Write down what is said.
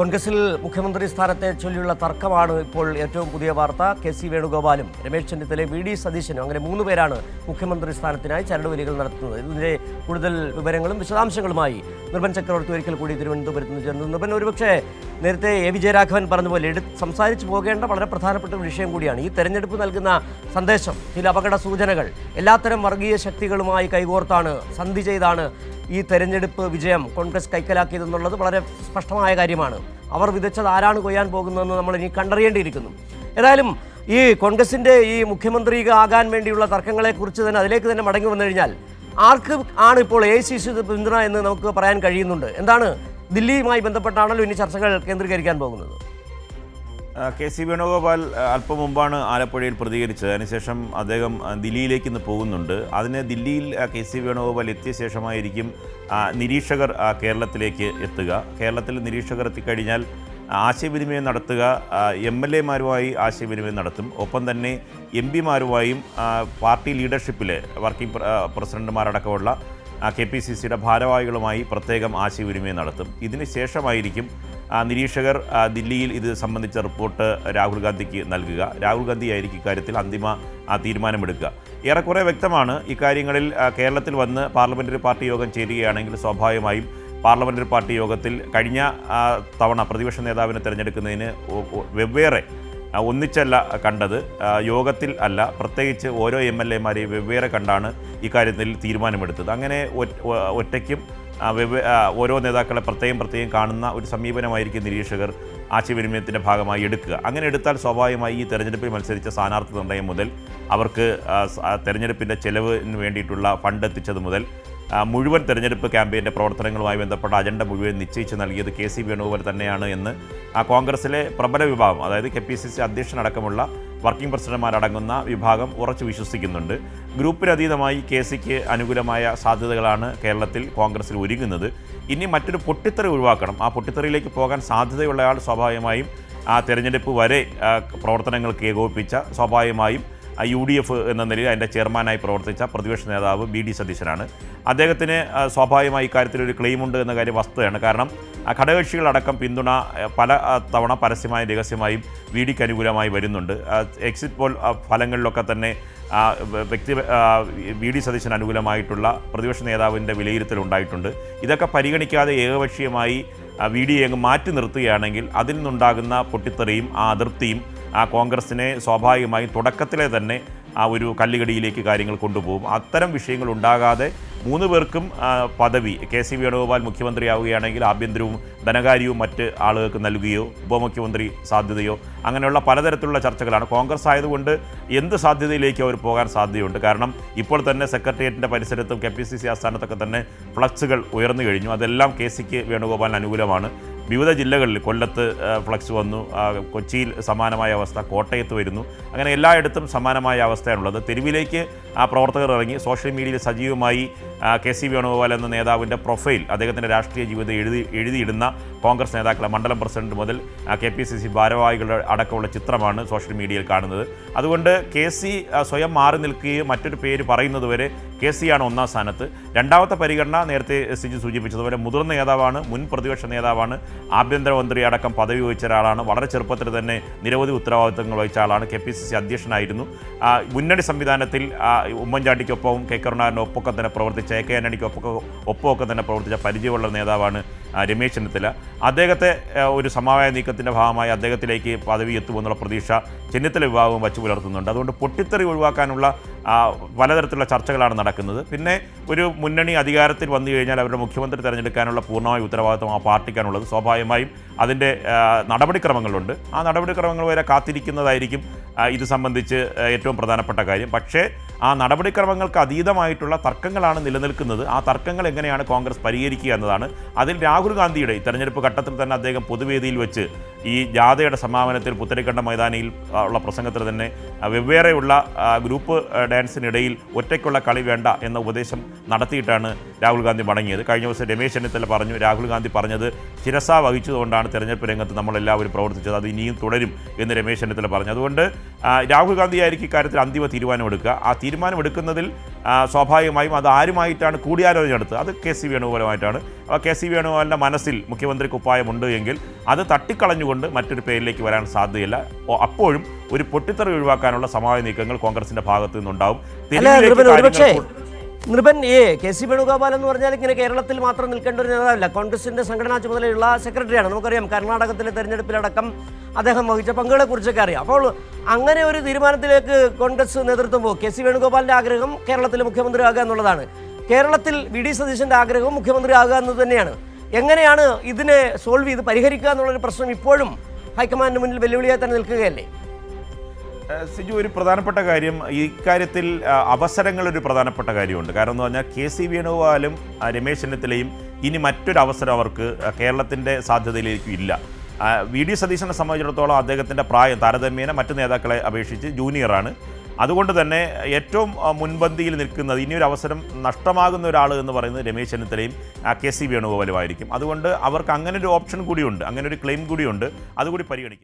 കോൺഗ്രസിൽ മുഖ്യമന്ത്രി സ്ഥാനത്തെ ചൊല്ലിയുള്ള തർക്കമാണ് ഇപ്പോൾ ഏറ്റവും പുതിയ വാർത്ത. കെ.സി. വേണുഗോപാലും രമേശ് ചെന്നിത്തലയും വി.ഡി. സതീശനും അങ്ങനെ 3 പേരാണ് മുഖ്യമന്ത്രി സ്ഥാനത്തിനായി ചരടുവലികൾ നടത്തുന്നത്. ഇതിന്റെ കൂടുതൽ വിവരങ്ങളും വിശദാംശങ്ങളുമായി നിർഭൻ ചക്രവർത്തി ഒരിക്കൽ കൂടി തിരുവനന്തപുരത്ത് നിന്ന് ചേർന്നു. നിർഭൻ, ഒരുപക്ഷെ നേരത്തെ എ വിജയരാഘവൻ പറഞ്ഞതുപോലെ സംസാരിച്ചു പോകേണ്ട വളരെ പ്രധാനപ്പെട്ട ഒരു വിഷയം കൂടിയാണ്. ഈ തെരഞ്ഞെടുപ്പ് നൽകുന്ന സന്ദേശം, ചില അപകട സൂചനകൾ, എല്ലാത്തരം വർഗീയ ശക്തികളുമായി കൈകോർത്താണ്, സന്ധി ചെയ്താണ് ഈ തെരഞ്ഞെടുപ്പ് വിജയം കോൺഗ്രസ് കൈക്കലാക്കിയതെന്നുള്ളത് വളരെ സ്പഷ്ടമായ കാര്യമാണ്. അവർ വിതച്ചത് ആരാണ് കൊയ്യാൻ പോകുന്നതെന്ന് നമ്മൾ ഇനി കണ്ടറിയേണ്ടിയിരിക്കുന്നു. ഏതായാലും ഈ കോൺഗ്രസിൻ്റെ ഈ മുഖ്യമന്ത്രി ആകാൻ വേണ്ടിയുള്ള തർക്കങ്ങളെക്കുറിച്ച് തന്നെ അതിലേക്ക് തന്നെ മടങ്ങി വന്നു കഴിഞ്ഞാൽ ആർക്ക് ആണ് ഇപ്പോൾ AICC പിന്തുണ എന്ന് നമുക്ക് പറയാൻ കഴിയുന്നുണ്ട്? എന്താണ് ദില്ലിയുമായി ബന്ധപ്പെട്ടാണല്ലോ ഇനി ചർച്ചകൾ കേന്ദ്രീകരിക്കാൻ പോകുന്നത്? കെ.സി. വേണുഗോപാൽ അല്പം മുമ്പാണ് ആലപ്പുഴയിൽ പ്രതികരിച്ചത്. അതിനുശേഷം അദ്ദേഹം ദില്ലിയിലേക്ക് ഇന്ന് പോകുന്നുണ്ട്. അതിന് ദില്ലിയിൽ കെ.സി. വേണുഗോപാൽ എത്തിയ ശേഷമായിരിക്കും നിരീക്ഷകർ കേരളത്തിലേക്ക് എത്തുക. കേരളത്തിൽ നിരീക്ഷകർ എത്തിക്കഴിഞ്ഞാൽ ആശയവിനിമയം നടത്തുക. MLA മാരുമായി ആശയവിനിമയം നടത്തും. ഒപ്പം തന്നെ MP മാരുമായും പാർട്ടി ലീഡർഷിപ്പിലെ വർക്കിംഗ് പ്രസിഡന്റുമാരടക്കമുള്ള KPCCയുടെ ഭാരവാഹികളുമായി പ്രത്യേകം ആശയവിനിമയം നടത്തും. ഇതിന് ശേഷമായിരിക്കും നിരീക്ഷകർ ദില്ലിയിൽ ഇത് സംബന്ധിച്ച റിപ്പോർട്ട് രാഹുൽ ഗാന്ധിക്ക് നൽകുക. രാഹുൽ ഗാന്ധി ആയിരിക്കും ഇക്കാര്യത്തിൽ അന്തിമ തീരുമാനമെടുക്കുക. ഏറെക്കുറെ വ്യക്തമാണ് ഇക്കാര്യങ്ങളിൽ. കേരളത്തിൽ വന്ന് പാർലമെൻ്ററി പാർട്ടി യോഗം ചേരുകയാണെങ്കിൽ സ്വാഭാവികമായും പാർലമെൻ്ററി പാർട്ടി യോഗത്തിൽ കഴിഞ്ഞ തവണ പ്രതിപക്ഷ നേതാവിനെ തിരഞ്ഞെടുക്കുന്നതിന് വെവ്വേറെ ഒന്നിച്ചല്ല കണ്ടത്, യോഗത്തിൽ അല്ല, പ്രത്യേകിച്ച് ഓരോ MLA മാരെയും വെവ്വേറെ കണ്ടാണ് ഇക്കാര്യത്തിൽ തീരുമാനമെടുത്തത്. അങ്ങനെ ഒറ്റയ്ക്കും ഓരോ നേതാക്കളെ പ്രത്യേകം കാണുന്ന ഒരു സമീപനമായിരിക്കും നിരീക്ഷകർ ആശയവിനിമയത്തിൻ്റെ ഭാഗമായി എടുക്കുക. അങ്ങനെ എടുത്താൽ സ്വാഭാവികമായി ഈ തെരഞ്ഞെടുപ്പിൽ മത്സരിച്ച സ്ഥാനാർത്ഥി നിർണ്ണയം മുതൽ അവർക്ക് തെരഞ്ഞെടുപ്പിൻ്റെ ചെലവിന് വേണ്ടിയിട്ടുള്ള ഫണ്ട് എത്തിച്ചത് മുതൽ മുഴുവൻ തെരഞ്ഞെടുപ്പ് ക്യാമ്പയിൻ്റെ പ്രവർത്തനങ്ങളുമായി ബന്ധപ്പെട്ട അജണ്ട മുഴുവൻ നിശ്ചയിച്ച് നൽകിയത് കെ.സി. വേണുഗോപാൽ തന്നെയാണ് എന്ന് കോൺഗ്രസിലെ പ്രബല വിഭാഗം, അതായത് KPCC അധ്യക്ഷനടക്കമുള്ള വർക്കിംഗ് പ്രസിഡന്റുമാരടങ്ങുന്ന വിഭാഗം ഉറച്ചു വിശ്വസിക്കുന്നുണ്ട്. ഗ്രൂപ്പിനതീതമായി കെ.സിക്ക് അനുകൂലമായ സാധ്യതകളാണ് കേരളത്തിൽ കോൺഗ്രസിൽ ഒരുങ്ങുന്നത്. ഇനി മറ്റൊരു പൊട്ടിത്തെറി ഒഴിവാക്കണം. ആ പൊട്ടിത്തെറിയിലേക്ക് പോകാൻ സാധ്യതയുള്ളയാൾ സ്വാഭാവികമായും ആ തെരഞ്ഞെടുപ്പ് വരെ പ്രവർത്തനങ്ങൾക്ക് ഏകോപിപ്പിച്ച, സ്വാഭാവികമായും UDF എന്ന നിലയിൽ അതിൻ്റെ ചെയർമാനായി പ്രവർത്തിച്ച പ്രതിപക്ഷ നേതാവ് വി.ഡി. സതീശനാണ്. അദ്ദേഹത്തിന് സ്വാഭാവികമായി ഇക്കാര്യത്തിലൊരു ക്ലെയിമുണ്ട് എന്ന കാര്യം വസ്തുതയാണ്. കാരണം ഘടകകക്ഷികളടക്കം പിന്തുണ പല തവണ പരസ്യമായും രഹസ്യമായും വി.ഡിക്ക് അനുകൂലമായി വരുന്നുണ്ട്. എക്സിറ്റ് പോൾ ഫലങ്ങളിലൊക്കെ തന്നെ വി.ഡി. സതീശന് അനുകൂലമായിട്ടുള്ള പ്രതിപക്ഷ നേതാവിൻ്റെ വിലയിരുത്തലുണ്ടായിട്ടുണ്ട്. ഇതൊക്കെ പരിഗണിക്കാതെ ഏകപക്ഷീയമായി വി.ഡിയെ അങ്ങ് മാറ്റി നിർത്തുകയാണെങ്കിൽ അതിൽ നിന്നുണ്ടാകുന്ന പൊട്ടിത്തെറിയും അതൃപ്തിയും കോൺഗ്രസിനെ സ്വാഭാവികമായും തുടക്കത്തിലെ തന്നെ ഒരു കല്ലുകടിയിലേക്ക് കാര്യങ്ങൾ കൊണ്ടുപോകും. അത്തരം വിഷയങ്ങൾ ഉണ്ടാകാതെ 3 പേർക്കും പദവി കെ.സി. വേണുഗോപാൽ മുഖ്യമന്ത്രിയാവുകയാണെങ്കിൽ ആഭ്യന്തരവും ധനകാര്യവും മറ്റ് ആളുകൾക്ക് നൽകുകയോ ഉപമുഖ്യമന്ത്രി സാധ്യതയോ അങ്ങനെയുള്ള പലതരത്തിലുള്ള ചർച്ചകളാണ്. കോൺഗ്രസ് ആയതുകൊണ്ട് എന്ത് സാധ്യതയിലേക്ക് അവർ പോകാൻ സാധ്യതയുണ്ട്. കാരണം ഇപ്പോൾ തന്നെ സെക്രട്ടേറിയറ്റിൻ്റെ പരിസരത്തും KPCC ആസ്ഥാനത്തൊക്കെ തന്നെ ഫ്ലക്സുകൾ ഉയർന്നു കഴിഞ്ഞു. അതെല്ലാം കെ.സിക്ക് വേണുഗോപാലിന് അനുകൂലമാണ്. വിവിധ ജില്ലകളിൽ കൊല്ലത്ത് ഫ്ലക്സ് വന്നു, കൊച്ചിയിൽ സമാനമായ അവസ്ഥ, കോട്ടയത്ത് വരുന്നു. അങ്ങനെ എല്ലായിടത്തും സമാനമായ അവസ്ഥയാണുള്ളത്. തെരുവിലേക്ക് പ്രവർത്തകർ ഇറങ്ങി സോഷ്യൽ മീഡിയയിൽ സജീവമായി കെ.സി. വേണുഗോപാൽ എന്ന നേതാവിൻ്റെ പ്രൊഫൈൽ, അദ്ദേഹത്തിൻ്റെ രാഷ്ട്രീയ ജീവിതം എഴുതിയിടുന്ന കോൺഗ്രസ് നേതാക്കളെ മണ്ഡലം പ്രസിഡന്റ് മുതൽ KPCC ഭാരവാഹികളുടെ അടക്കമുള്ള ചിത്രമാണ് സോഷ്യൽ മീഡിയയിൽ കാണുന്നത്. അതുകൊണ്ട് കെ.സി. സ്വയം മാറി നിൽക്കുകയും മറ്റൊരു പേര് പറയുന്നതുവരെ കെ.സിയാണ് ഒന്നാം സ്ഥാനത്ത്. രണ്ടാമത്തെ പരിഗണന നേരത്തെ SG സൂചിപ്പിച്ചതുപോലെ മുതിർന്ന നേതാവാണ്, മുൻ പ്രതിപക്ഷ നേതാവാണ്, ആഭ്യന്തരമന്ത്രി അടക്കം പദവി വഹിച്ച ഒരാളാണ്. വളരെ ചെറുപ്പത്തിൽ തന്നെ നിരവധി ഉത്തരവാദിത്തങ്ങൾ വഹിച്ച ആളാണ്. KPCC അധ്യക്ഷനായിരുന്നു. മുന്നണി സംവിധാനത്തിൽ ഉമ്മൻചാണ്ടിക്കൊപ്പവും കെ കരുണാകരൻ്റെ ഒപ്പമൊക്കെ തന്നെ പ്രവർത്തിച്ച, AK ആന്റണിക്ക് ഒപ്പമൊക്കെ തന്നെ പ്രവർത്തിച്ച പരിചയമുള്ള നേതാവാണ് രമേശ് ചെന്നിത്തല. അദ്ദേഹത്തെ ഒരു സമവായ നീക്കത്തിൻ്റെ ഭാഗമായി അദ്ദേഹത്തിലേക്ക് പദവി എത്തുമെന്നുള്ള പ്രതീക്ഷ ചെന്നിത്തല വിഭാഗവും വച്ചു പുലർത്തുന്നുണ്ട്. അതുകൊണ്ട് പൊട്ടിത്തെറി ഒഴിവാക്കാനുള്ള പലതരത്തിലുള്ള ചർച്ചകളാണ് നടക്കുന്നത്. പിന്നെ ഒരു മുന്നണി അധികാരത്തിൽ വന്നു കഴിഞ്ഞാൽ അവരുടെ മുഖ്യമന്ത്രി തിരഞ്ഞെടുക്കാനുള്ള പൂർണ്ണമായ ഉത്തരവാദിത്വം ആ പാർട്ടിക്കാനുള്ളത്. സ്വാഭാവികമായും അതിൻ്റെ നടപടിക്രമങ്ങളുണ്ട്. ആ നടപടിക്രമങ്ങൾ വരെ കാത്തിരിക്കുന്നതായിരിക്കും ഇത് സംബന്ധിച്ച് ഏറ്റവും പ്രധാനപ്പെട്ട കാര്യം. പക്ഷേ ആ നടപടിക്രമങ്ങൾക്ക് അതീതമായിട്ടുള്ള തർക്കങ്ങളാണ് നിലനിൽക്കുന്നത്. ആ തർക്കങ്ങൾ എങ്ങനെയാണ് കോൺഗ്രസ് പരിഹരിക്കുക എന്നതാണ്. അതിൽ രാഹുൽ ഗാന്ധിയുടെ ഈ തെരഞ്ഞെടുപ്പ് ഘട്ടത്തിൽ തന്നെ അദ്ദേഹം പൊതുവേദിയിൽ വെച്ച് ഈ ജാഥയുടെ സമാപനത്തിൽ പുത്തരിക്കണ്ടം മൈതാനിയിൽ ഉള്ള പ്രസംഗത്തിൽ തന്നെ വെവ്വേറെയുള്ള ഗ്രൂപ്പ് ഡാൻസിനിടയിൽ ഒറ്റയ്ക്കുള്ള കളി വേണ്ട എന്ന ഉപദേശം നടത്തിയിട്ടാണ് രാഹുൽ ഗാന്ധി മടങ്ങിയത്. കഴിഞ്ഞ ദിവസം രമേശ് ചെന്നിത്തല പറഞ്ഞു, രാഹുൽ ഗാന്ധി പറഞ്ഞത് ശിരസ വഹിച്ചതുകൊണ്ടാണ് തെരഞ്ഞെടുപ്പ് രംഗത്ത് നമ്മളെല്ലാവരും പ്രവർത്തിച്ചത്, അത് ഇനിയും തുടരും എന്ന് രമേശ് ചെന്നിത്തല പറഞ്ഞു. അതുകൊണ്ട് രാഹുൽ ഗാന്ധി ആയിരിക്കും ഇക്കാര്യത്തിൽ അന്തിമ തീരുമാനമെടുക്കുക. ആ തീരുമാനമെടുക്കുന്നതിൽ സ്വാഭാവികമായും അത് ആരുമായിട്ടാണ് കൂടിയാലോചന നടത്തുക? അത് കെ സി വേണുഗോപാലുമായിട്ടാണ്. അപ്പോൾ കെ സി വേണുഗോപാലിൻ്റെ മനസ്സിൽ മുഖ്യമന്ത്രി കുപ്പായമുണ്ട് എങ്കിൽ അത് തട്ടിക്കളഞ്ഞുകൊണ്ട് മറ്റൊരു പേരിലേക്ക് വരാൻ സാധ്യതയില്ല. അപ്പോഴും ഒരു പൊട്ടിത്തെറി ഒഴിവാക്കാനുള്ള സമവായ നീക്കങ്ങൾ കോൺഗ്രസിൻ്റെ ഭാഗത്തു നിന്നുണ്ടാവും. നൃപൻ, കെ സി വേണുഗോപാൽ എന്ന് പറഞ്ഞാൽ ഇങ്ങനെ കേരളത്തിൽ മാത്രം നിൽക്കേണ്ട ഒരു നേതാവല്ല, കോൺഗ്രസിന്റെ സംഘടനാ ചുമതലയുള്ള സെക്രട്ടറിയാണ്. നമുക്കറിയാം കർണാടകത്തിലെ തെരഞ്ഞെടുപ്പിലടക്കം അദ്ദേഹം വഹിച്ച പങ്കുകളെ കുറിച്ചൊക്കെ അറിയാം. അപ്പോൾ അങ്ങനെ ഒരു തീരുമാനത്തിലേക്ക് കോൺഗ്രസ് നേതൃത്വം പോകും. കെ സി വേണുഗോപാലിന്റെ ആഗ്രഹം കേരളത്തിൽ മുഖ്യമന്ത്രി ആകുക എന്നുള്ളതാണ്. കേരളത്തിൽ വി ഡി സതീശന്റെ ആഗ്രഹവും മുഖ്യമന്ത്രി ആകുക എന്നത് തന്നെയാണ്. എങ്ങനെയാണ് ഇതിനെ സോൾവ് ചെയ്ത് പരിഹരിക്കുക എന്നുള്ളൊരു പ്രശ്നം ഇപ്പോഴും ഹൈക്കമാൻഡിന് മുന്നിൽ വെല്ലുവിളിയായി തന്നെ നിൽക്കുകയല്ലേ? സിജു, ഒരു പ്രധാനപ്പെട്ട കാര്യം, ഇക്കാര്യത്തിൽ അവസരങ്ങളൊരു പ്രധാനപ്പെട്ട കാര്യമുണ്ട്. കാരണം എന്ന് പറഞ്ഞാൽ കെ സി വേണുഗോപാലും രമേശ് ചെന്നിത്തലയും ഇനി മറ്റൊരു അവസരം അവർക്ക് കേരളത്തിൻ്റെ സാധ്യതയിലേക്കും ഇല്ല. വി ഡി സതീശനെ സംബന്ധിച്ചിടത്തോളം അദ്ദേഹത്തിൻ്റെ പ്രായം താരതമ്യേന മറ്റു നേതാക്കളെ അപേക്ഷിച്ച് ജൂനിയറാണ്. അതുകൊണ്ട് തന്നെ ഏറ്റവും മുൻപന്തിയിൽ നിൽക്കുന്നത്, ഇനിയൊരു അവസരം നഷ്ടമാകുന്ന ഒരാൾ എന്ന് പറയുന്നത് രമേശ് ചെന്നിത്തലയും കെ സി വേണുഗോപാലുമായിരിക്കും. അതുകൊണ്ട് അവർക്ക് അങ്ങനെ ഒരു ഓപ്ഷൻ കൂടിയുണ്ട്, അങ്ങനെ ഒരു ക്ലെയിം കൂടിയുണ്ട്, അതുകൂടി പരിഗണിക്കും.